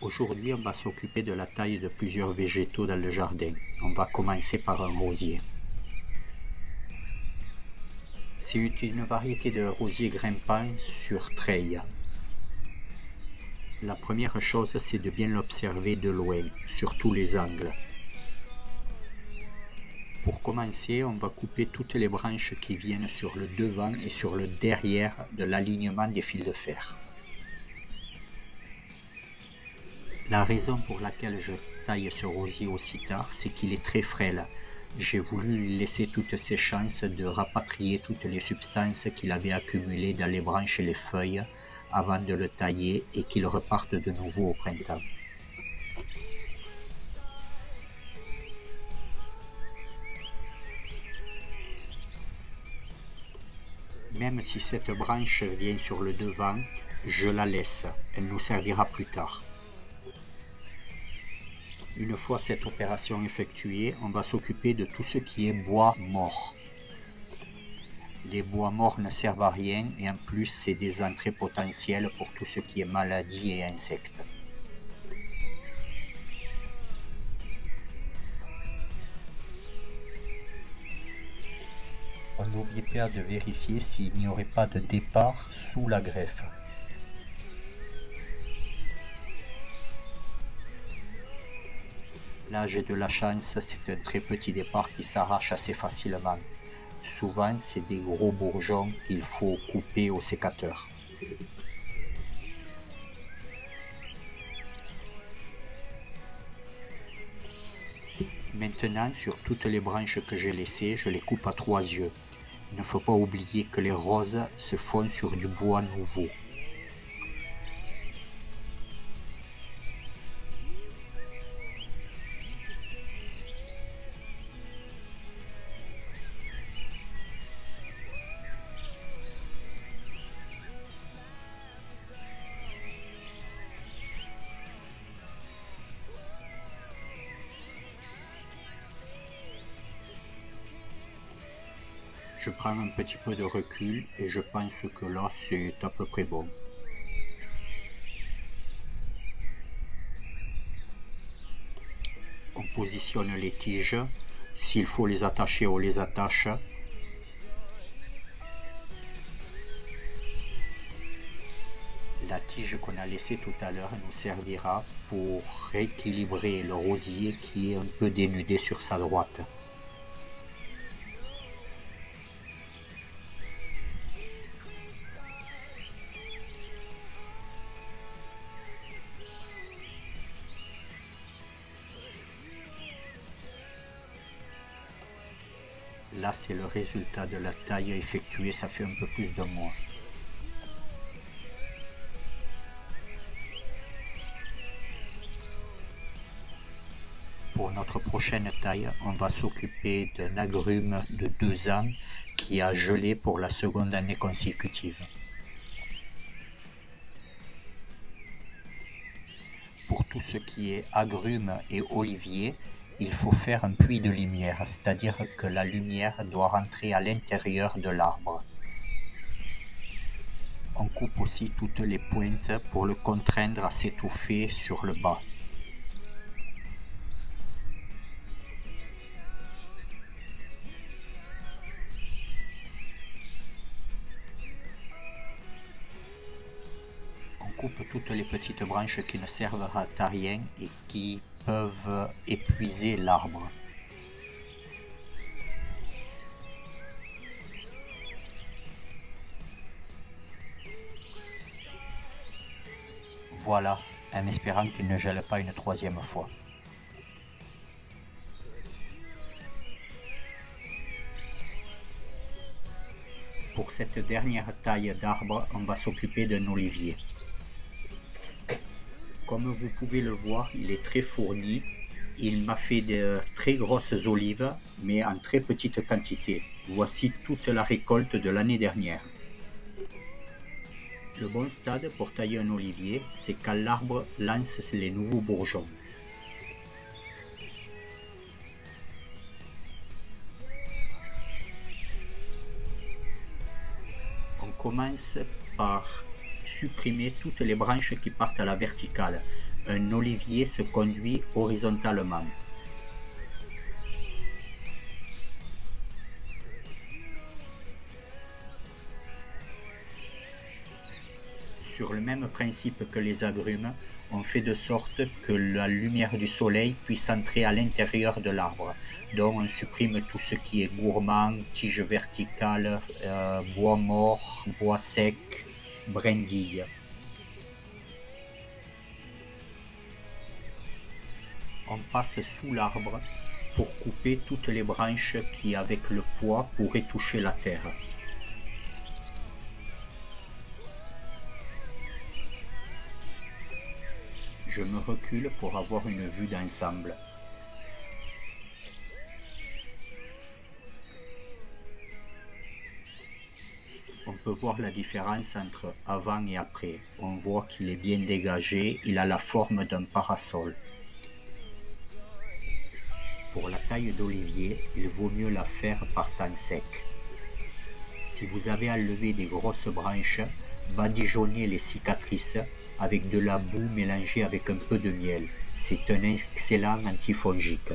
Aujourd'hui, on va s'occuper de la taille de plusieurs végétaux dans le jardin. On va commencer par un rosier. C'est une variété de rosier grimpant sur treille. La première chose, c'est de bien l'observer de loin, sur tous les angles. Pour commencer, on va couper toutes les branches qui viennent sur le devant et sur le derrière de l'alignement des fils de fer. La raison pour laquelle je taille ce rosier aussi tard, c'est qu'il est très frêle. J'ai voulu lui laisser toutes ses chances de rapatrier toutes les substances qu'il avait accumulées dans les branches et les feuilles avant de le tailler et qu'il reparte de nouveau au printemps. Même si cette branche vient sur le devant, je la laisse, elle nous servira plus tard. Une fois cette opération effectuée, on va s'occuper de tout ce qui est bois mort. Les bois morts ne servent à rien et en plus c'est des entrées potentielles pour tout ce qui est maladies et insectes. On n'oublie pas de vérifier s'il n'y aurait pas de départ sous la greffe. Là j'ai de la chance, c'est un très petit départ qui s'arrache assez facilement. Souvent c'est des gros bourgeons qu'il faut couper au sécateur. Maintenant, sur toutes les branches que j'ai laissées, je les coupe à 3 yeux. Il ne faut pas oublier que les roses se font sur du bois nouveau. Je prends un petit peu de recul et je pense que là c'est à peu près bon. On positionne les tiges, s'il faut les attacher on les attache. La tige qu'on a laissée tout à l'heure nous servira pour rééquilibrer le rosier qui est un peu dénudé sur sa droite. Là, c'est le résultat de la taille effectuée, ça fait un peu plus d'un mois. Pour notre prochaine taille, on va s'occuper d'un agrume de 2 ans qui a gelé pour la seconde année consécutive. Pour tout ce qui est agrumes et oliviers, il faut faire un puits de lumière, c'est-à-dire que la lumière doit rentrer à l'intérieur de l'arbre. On coupe aussi toutes les pointes pour le contraindre à s'étouffer sur le bas. On coupe toutes les petites branches qui ne servent à rien et qui peuvent épuiser l'arbre. Voilà, en espérant qu'il ne gèle pas une troisième fois. Pour cette dernière taille d'arbre, on va s'occuper d'un olivier. Comme vous pouvez le voir, il est très fourni. Il m'a fait de très grosses olives, mais en très petite quantité. Voici toute la récolte de l'année dernière. Le bon stade pour tailler un olivier, c'est quand l'arbre lance les nouveaux bourgeons. On commence par supprimer toutes les branches qui partent à la verticale. Un olivier se conduit horizontalement. Sur le même principe que les agrumes, on fait de sorte que la lumière du soleil puisse entrer à l'intérieur de l'arbre. Donc on supprime tout ce qui est gourmand, tige verticale, bois mort, bois sec, brindilles. On passe sous l'arbre pour couper toutes les branches qui, avec le poids, pourraient toucher la terre. Je me recule pour avoir une vue d'ensemble. On peut voir la différence entre avant et après. On voit qu'il est bien dégagé, il a la forme d'un parasol. Pour la taille d'olivier, il vaut mieux la faire par temps sec. Si vous avez enlevé des grosses branches, badigeonnez les cicatrices avec de la boue mélangée avec un peu de miel. C'est un excellent antifongique.